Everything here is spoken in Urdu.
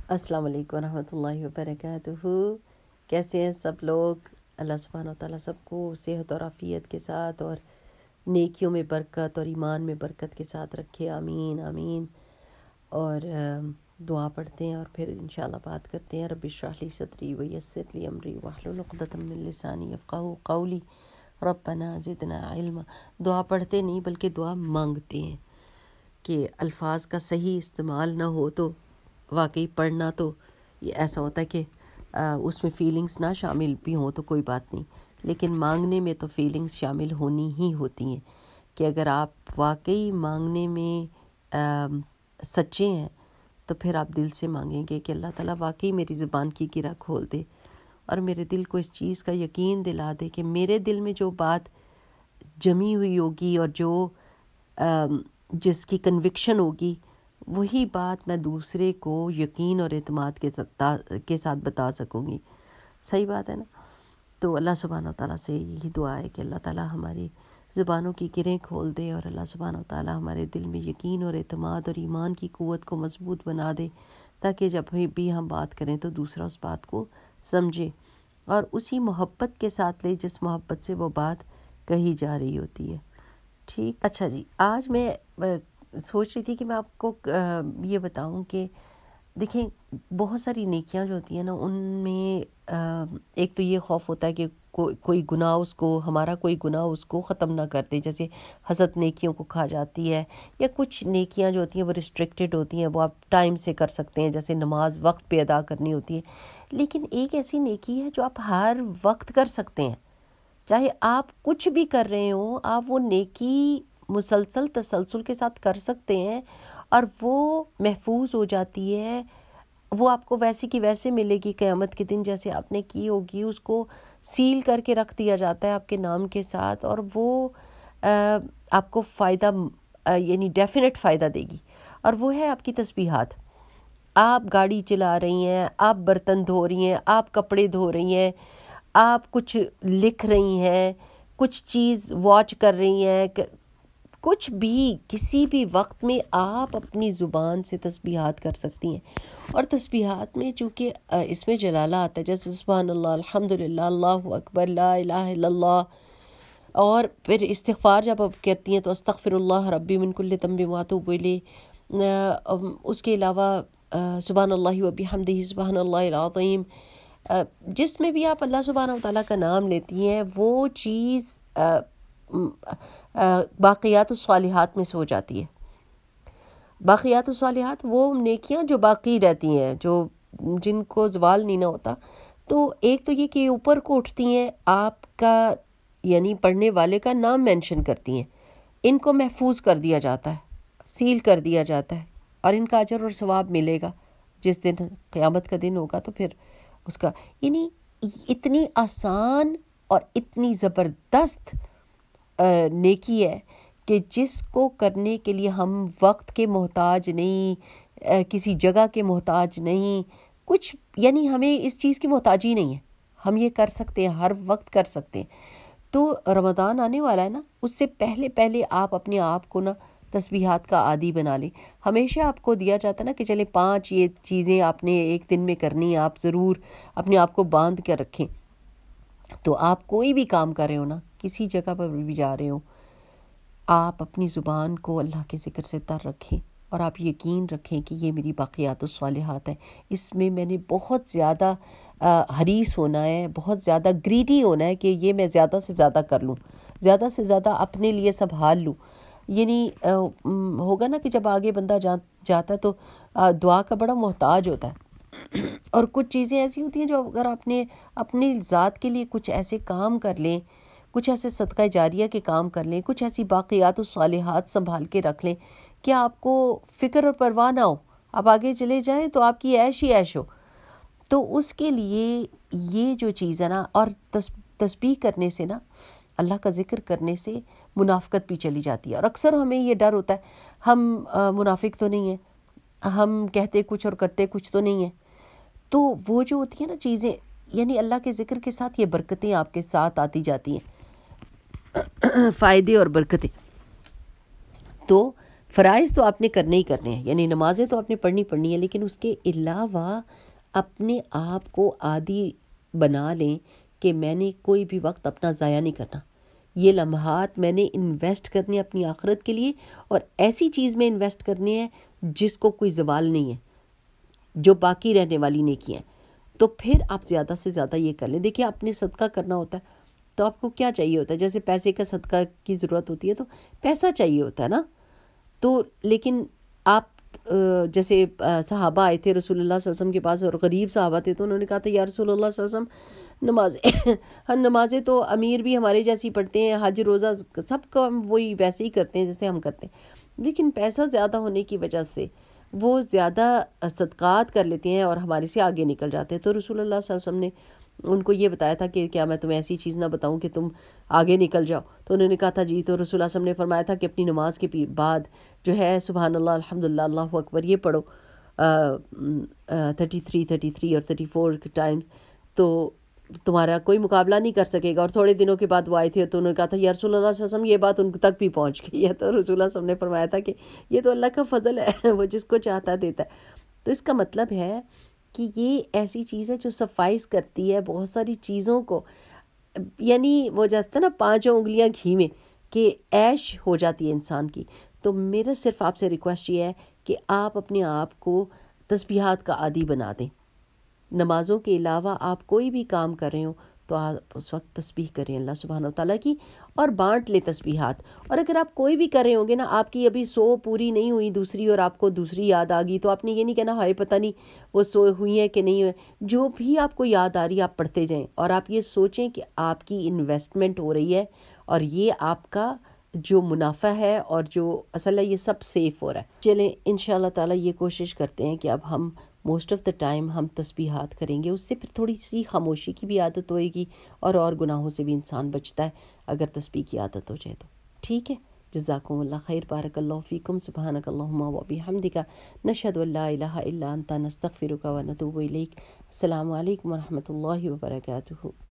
السلام علیکم ورحمۃ اللہ وبرکاتہ. کیسے ہیں سب لوگ؟ اللہ سبحانہ و تعالیٰ سب کو صحت اور عافیت کے ساتھ اور نیکیوں میں برکت اور ایمان میں برکت کے ساتھ رکھے. آمین آمین. اور دعا پڑھتے ہیں اور پھر انشاءاللہ بات کرتے ہیں. رب اشرح لی صدری ویسر لی امری واحلل عقدۃ من لسانی یفقہوا قولی ربنا زدنا علما. دعا پڑھتے نہیں بلکہ دعا مانگتے ہیں کہ الفاظ کا صحیح استعمال نہ ہو تو واقعی پڑھنا تو یہ ایسا ہوتا ہے کہ اس میں فیلنگز نہ شامل بھی ہوں تو کوئی بات نہیں، لیکن مانگنے میں تو فیلنگز شامل ہونی ہی ہوتی ہیں کہ اگر آپ واقعی مانگنے میں سچے ہیں تو پھر آپ دل سے مانگیں گے کہ اللہ تعالیٰ واقعی میری زبان کی گرہ کھول دے اور میرے دل کو اس چیز کا یقین دلا دے کہ میرے دل میں جو بات جمی ہوئی ہوگی اور جو جس کی کنوکشن ہوگی وہی بات میں دوسرے کو یقین اور اعتماد کے ساتھ بتا سکوں گی. صحیح بات ہے نا؟ تو اللہ سبحانہ و تعالیٰ سے یہی دعا ہے کہ اللہ تعالیٰ ہماری زبانوں کی گرہیں کھول دے اور اللہ سبحانہ و تعالیٰ ہمارے دل میں یقین اور اعتماد اور ایمان کی قوت کو مضبوط بنا دے تاکہ جب بھی ہم بات کریں تو دوسرا اس بات کو سمجھے اور اسی محبت کے ساتھ لے جس محبت سے وہ بات کہی جا رہی ہوتی ہے. ٹھیک. اچھا جی، آج میں سوچ رہی تھی کہ میں آپ کو یہ بتاؤں کہ دیکھیں بہت ساری نیکیاں جو ہوتی ہیں نا ان میں ایک تو یہ خوف ہوتا ہے کہ کوئی گناہ ہمارا کوئی گناہ اس کو ختم نہ کر دے، جیسے حسد نیکیوں کو کھا جاتی ہے، یا کچھ نیکیاں جو ہوتی ہیں وہ ریسٹرکٹیڈ ہوتی ہیں، وہ آپ ٹائم سے کر سکتے ہیں، جیسے نماز وقت پہ ادا کرنی ہوتی ہے. لیکن ایک ایسی نیکی ہے جو آپ ہر وقت کر سکتے ہیں، چاہے آپ کچھ بھی کر رہے ہوں آپ وہ نیکی مسلسل تسلسل کے ساتھ کر سکتے ہیں اور وہ محفوظ ہو جاتی ہے. وہ آپ کو ویسے کی ویسے ملے گی قیامت کے دن، جیسے آپ نے کی ہوگی اس کو سیل کر کے رکھ دیا جاتا ہے آپ کے نام کے ساتھ، اور وہ آپ کو فائدہ یعنی ڈیفینٹ فائدہ دے گی، اور وہ ہے آپ کی تسبیحات. آپ گاڑی چلا رہی ہیں، آپ برتن دھو رہی ہیں، آپ کپڑے دھو رہی ہیں، آپ کچھ لکھ رہی ہیں، کچھ چیز واچ کر رہی ہیں، کچھ بھی کسی بھی وقت میں آپ اپنی زبان سے تسبیحات کر سکتی ہیں. اور تسبیحات میں چونکہ اس میں جلالہ آتا ہے، جیسے سبحان اللہ، الحمدللہ، اللہ اکبر، لا الہ الا اللہ، اور پھر استغفار جب آپ کہتی ہیں تو استغفر اللہ ربی من کل ذنب واتوب الیہ. اس کے علاوہ سبحان اللہ وبحمدہ سبحان اللہ العظیم، جس میں بھی آپ اللہ سبحانہ و تعالیٰ کا نام لیتی ہیں وہ چیز باقیات الصالحات میں سے ہو جاتی ہے. باقیات الصالحات وہ نیکیاں جو باقی رہتی ہیں، جن کو زوال نہیں نہ ہوتا. تو ایک تو یہ کہ اوپر کو اٹھتی ہیں، آپ کا یعنی پڑھنے والے کا نام مینشن کرتی ہیں، ان کو محفوظ کر دیا جاتا ہے، سیل کر دیا جاتا ہے، اور ان کا اجر اور ثواب ملے گا جس دن قیامت کا دن ہوگا. تو پھر اس کا یعنی اتنی آسان اور اتنی زبردست نیکی ہے کہ جس کو کرنے کے لیے ہم وقت کے محتاج نہیں، کسی جگہ کے محتاج نہیں، کچھ یعنی ہمیں اس چیز کی محتاجی نہیں ہے، ہم یہ کر سکتے ہیں، ہر وقت کر سکتے ہیں. تو رمضان آنے والا ہے نا، اس سے پہلے آپ اپنے آپ کو نا تسبیحات کا عادی بنا لیں. ہمیشہ آپ کو دیا جاتا ہے نا کہ چلے 5 یہ چیزیں آپ نے ایک دن میں کرنی ہیں، آپ ضرور اپنے آپ کو باندھ کر رکھیں. تو آپ کوئی بھی کام کر رہے ہو نا، کسی جگہ پر بھی جا رہے ہو، آپ اپنی زبان کو اللہ کے ذکر سے تر رکھیں اور آپ یقین رکھیں کہ یہ میری باقیات الصالحات ہے. اس میں میں نے بہت زیادہ حریص ہونا ہے، بہت زیادہ گریڈی ہونا ہے کہ یہ میں زیادہ سے زیادہ کر لوں، زیادہ سے زیادہ اپنے لیے سنبھال لوں. یعنی ہوگا نا کہ جب آگے بندہ جاتا ہے تو دعا کا بڑا محتاج ہوتا ہے، اور کچھ چیزیں ایسی ہوتی ہیں جو اگر آپ نے اپنی ذات کے لیے کچھ ایسے کام کر لیں، کچھ ایسے صدقہ جاریہ کے کام کر لیں، کچھ ایسی باقیات الصالحات سنبھال کے رکھ لیں کہ آپ کو فکر اور پرواہ نہ ہو، آپ آگے چلے جائیں تو آپ کی عیش ہی عیش ہو. تو اس کے لیے یہ جو چیز ہے نا، اور تسبیح کرنے سے نا، اللہ کا ذکر کرنے سے منافقت بھی چلی جاتی ہے. اور اکثر ہمیں یہ ڈر ہوتا ہے ہم منافق تو نہیں ہیں، ہم کہتے کچھ اور کرتے کچھ تو نہیں ہیں. تو وہ جو ہوتی ہیں نا چیزیں، یعنی اللہ کے ذکر کے ساتھ یہ برکتیں آپ کے ساتھ آتی جاتی ہیں، فائدے اور برکتیں. تو فرائض تو آپ نے کرنے ہی کرنے ہیں، یعنی نمازیں تو آپ نے پڑھنی ہیں، لیکن اس کے علاوہ اپنے آپ کو عادی بنا لیں کہ میں نے کوئی بھی وقت اپنا ضائع نہیں کرنا، یہ لمحات میں نے انویسٹ کرنے اپنی آخرت کے لیے، اور ایسی چیز میں انویسٹ کرنے ہیں جس کو کوئی زوال نہیں ہے، جو باقی رہنے والی نیکی ہیں. تو پھر آپ زیادہ سے زیادہ یہ کر لیں. دیکھیں آپ نے صدقہ کرنا ہوتا ہے تو آپ کو کیا چاہیے ہوتا ہے، جیسے پیسے کا صدقہ کی ضرورت ہوتی ہے تو پیسہ چاہیے ہوتا ہے نا. تو لیکن آپ جیسے صحابہ آئے تھے رسول اللہ صلی اللہ علیہ وسلم کے پاس، اور غریب صحابہ تھے، تو انہوں نے کہا تھا یا رسول اللہ صلی اللہ علیہ وسلم نمازیں تو امیر بھی ہمارے جیسی پڑھتے ہیں، حج روزہ سب کا ہم وہی ویسے ہی کرتے ہیں جیسے ہم کرتے ہیں، لیکن پیسہ زیادہ ہونے کی وجہ سے وہ زیادہ صدقات کر لیتے ہیں اور ہمارے سے آگے نکل جاتے ہیں. تو رسول اللہ صلی اللہ علیہ وسلم نے ان کو یہ بتایا تھا کہ کیا میں تمہیں ایسی چیز نہ بتاؤں کہ تم آگے نکل جاؤ. تو انہوں نے کہا تھا جی. تو رسول اللہ صلی اللہ علیہ وسلم نے فرمایا تھا کہ اپنی نماز کے بعد جو ہے سبحان اللہ الحمدللہ اللہ اکبر یہ پڑھو 33 اور 34 ٹائمز، تو تمہارا کوئی مقابلہ نہیں کر سکے گا. اور تھوڑے دنوں کے بعد وہ آئے تھے تو انہوں نے کہا تھا یا رسول اللہ صلی اللہ علیہ وسلم یہ بات ان تک بھی پہنچ گئی ہے. تو رسول اللہ صلی اللہ علیہ وسلم نے فرمایا تھا کہ یہ تو اللہ کا فضل ہے، وہ جس کو چاہتا دیتا ہے. تو اس کا مطلب ہے کہ یہ ایسی چیز ہے جو سفائز کرتی ہے بہت ساری چیزوں کو، یعنی وہ جاتا ہے نا 5 انگلیاں گھی میں کہ عیش ہو جاتی ہے انسان کی. تو میرا صرف آپ سے ریکویسٹ یہ ہے کہ آپ اپنے آپ کو تسبیحات کا عادی بنا دیں. نمازوں کے علاوہ آپ کوئی بھی کام کر رہے ہو تو آپ اس وقت تسبیح کریں اللہ سبحانہ و تعالیٰ کی، اور بانٹ لیں تسبیحات. اور اگر آپ کوئی بھی کر رہے ہوں گے نا، آپ کی ابھی 100 پوری نہیں ہوئی دوسری اور آپ کو دوسری یاد آ گئی، تو آپ نے یہ نہیں کہنا ہائے پتہ نہیں وہ 100 ہوئی ہیں کہ نہیں ہوئے. جو بھی آپ کو یاد آ رہی ہے آپ پڑھتے جائیں، اور آپ یہ سوچیں کہ آپ کی انویسٹمنٹ ہو رہی ہے اور یہ آپ کا جو منافع ہے اور جو اصل ہے یہ سب سیف ہو رہا ہے. چلیں انشاءاللہ تعالیٰ یہ کوشش کرتے ہیں کہ اب ہم موسٹ آف دا ٹائم ہم تسبیحات کریں گے. اس سے پھر تھوڑی سی خاموشی کی بھی عادت ہوئے گی اور گناہوں سے بھی انسان بچتا ہے اگر تسبیح کی عادت ہو جائے تو. ٹھیک ہے، جزاکم اللہ خیر، بارک اللہ فیکم، سبحانک اللہم و بحمدک، نشہد ان لا الہ الا انت، نستغفرک و نتوب الیک. السلام علیکم و رحمۃ اللہ وبرکاتہ.